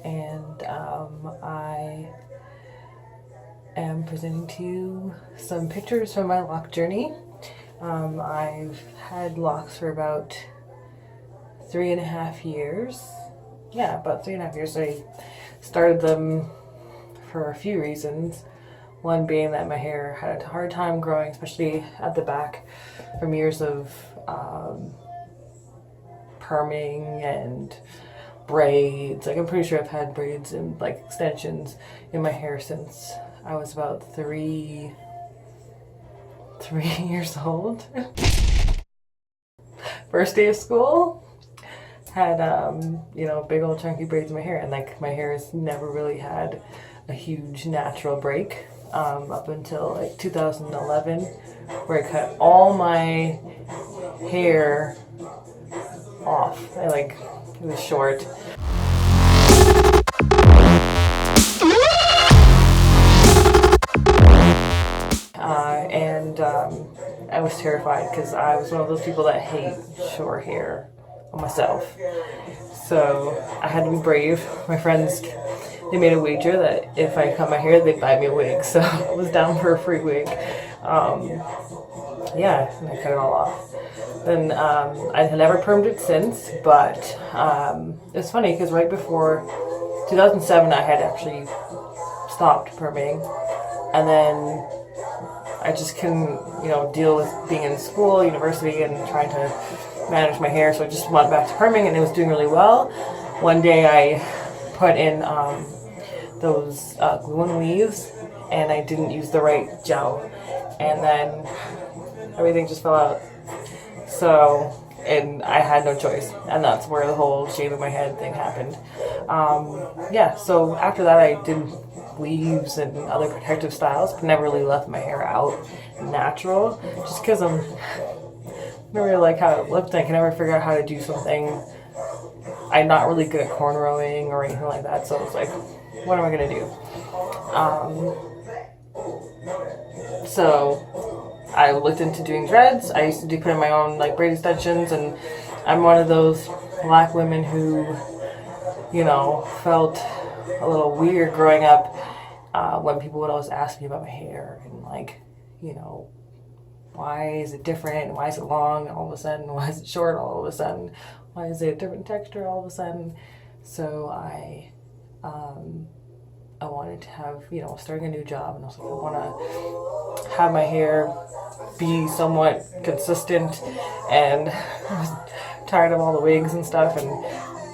and I am presenting to you some pictures from my loc journey. I've had locks for about 3.5 years. Yeah, about 3.5 years. I started them for a few reasons. One being that my hair had a hard time growing, especially at the back, from years of perming and braids. Like, I'm pretty sure I've had braids and like extensions in my hair since I was about three years old. First day of school, had big old chunky braids in my hair, and like my hair has never really had a huge natural break up until like 2011, where I cut all my hair off. It was short. I was terrified because I was one of those people that hate short hair on myself. So I had to be brave. My friends, they made a wager that if I cut my hair, they'd buy me a wig. So I was down for a free wig. And I cut it all off. Then I had never permed it since, but it's funny because right before 2007, I had actually stopped perming, and then I just couldn't, deal with being in school, university, and trying to manage my hair. So I just went back to perming, and it was doing really well. One day I put in those glue-in weaves, and I didn't use the right gel, and then everything just fell out. So, and I had no choice, and that's where the whole shaving my head thing happened. So after that I did weaves and other protective styles, but never really left my hair out natural, just because I never really like how it looked. I can never figure out how to do something. I'm not really good at cornrowing or anything like that, so it's like, what am I going to do? So I looked into doing dreads. I used to put in my own braid extensions, and I'm one of those black women who, felt a little weird growing up when people would always ask me about my hair and why is it different? Why is it long all of a sudden? Why is it short all of a sudden? Why is it a different texture all of a sudden? So I wanted to have, starting a new job, and I was like, I want to have my hair be somewhat consistent and tired of all the wigs and stuff and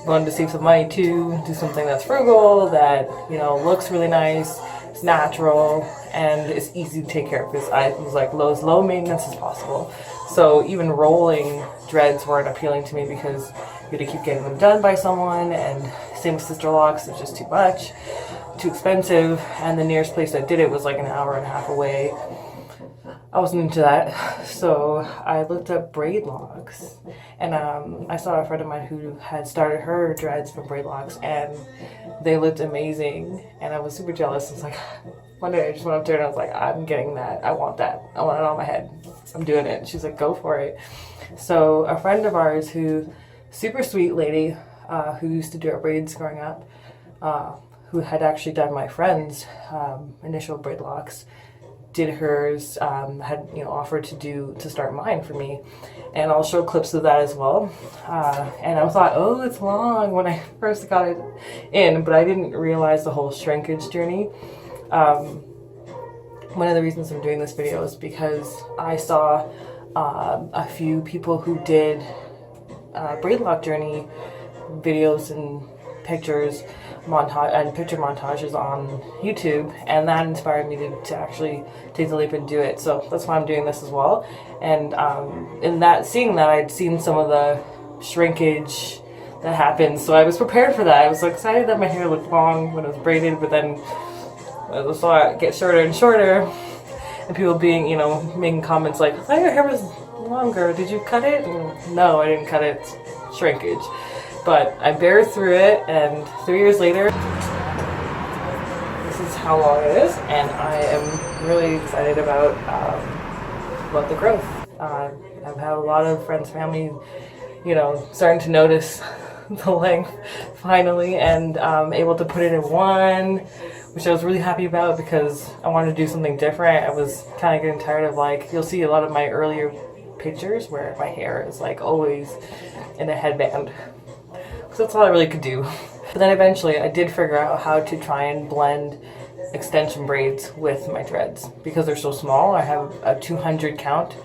wanted to save some money too, do something that's frugal, that, you know, looks really nice, it's natural, and it's easy to take care of because I was like as low maintenance as possible. So even rolling dreads weren't appealing to me because you had to keep getting them done by someone, and same with sister locks, it's just too much, too expensive, and the nearest place that did it was like an hour and a half away. I wasn't into that, so I looked up Braidlocs, and I saw a friend of mine who had started her dreads from Braidlocs, and they looked amazing, and I was super jealous. I was like, one day I just went up there and I was like, I'm getting that, I want that, I want it on my head, I'm doing it. And she's like, go for it. So a friend of ours who, super sweet lady, who used to do our braids growing up, who had actually done my friend's initial Braidlocs, did hers, had, you know, offered to start mine for me, and I'll show clips of that as well. And I thought, oh, it's long when I first got it in, but I didn't realize the whole shrinkage journey. One of the reasons I'm doing this video is because I saw a few people who did Braidloc journey videos and pictures, picture montages on YouTube, and that inspired me to actually take the leap and do it. So that's why I'm doing this as well. And in that, seeing that, I'd seen some of the shrinkage that happens, so I was prepared for that. I was so excited that my hair looked long when it was braided, but then I saw it get shorter and shorter, and people being, you know, making comments like, I thought your hair was longer, did you cut it? And no, I didn't cut it, it's shrinkage. But I bear through it, and 3 years later, this is how long it is, and I am really excited about the growth. I've had a lot of friends, family, you know, starting to notice the length finally, and able to put it in one, which I was really happy about because I wanted to do something different. I was kind of getting tired of, like, you'll see a lot of my earlier pictures where my hair is like always in a headband. So that's all I really could do. But then eventually I did figure out how to try and blend extension braids with my dreads because they're so small. I have a 200 count.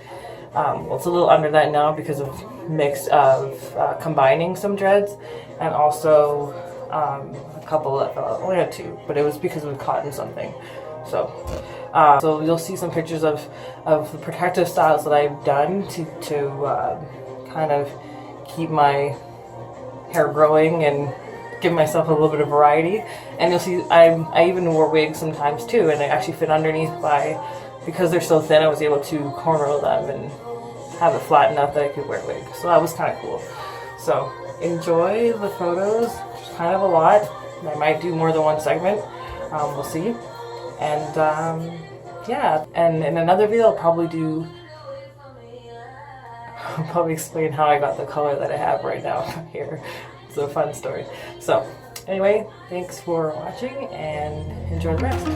Well, it's a little under that now because of mix of combining some dreads, and also a couple of, only had two, but it was because we caught in something. So you'll see some pictures of the protective styles that I've done to kind of keep my hair growing and give myself a little bit of variety. And you'll see I even wore wigs sometimes too, and they actually fit underneath because they're so thin. I was able to cornrow them and have it flat enough that I could wear a wig. So that was kind of cool. So enjoy the photos. There's kind of a lot. I might do more than one segment. We'll see. And yeah, and in another video I'll probably explain how I got the color that I have right now here. It's a fun story. So anyway, thanks for watching and enjoy the rest.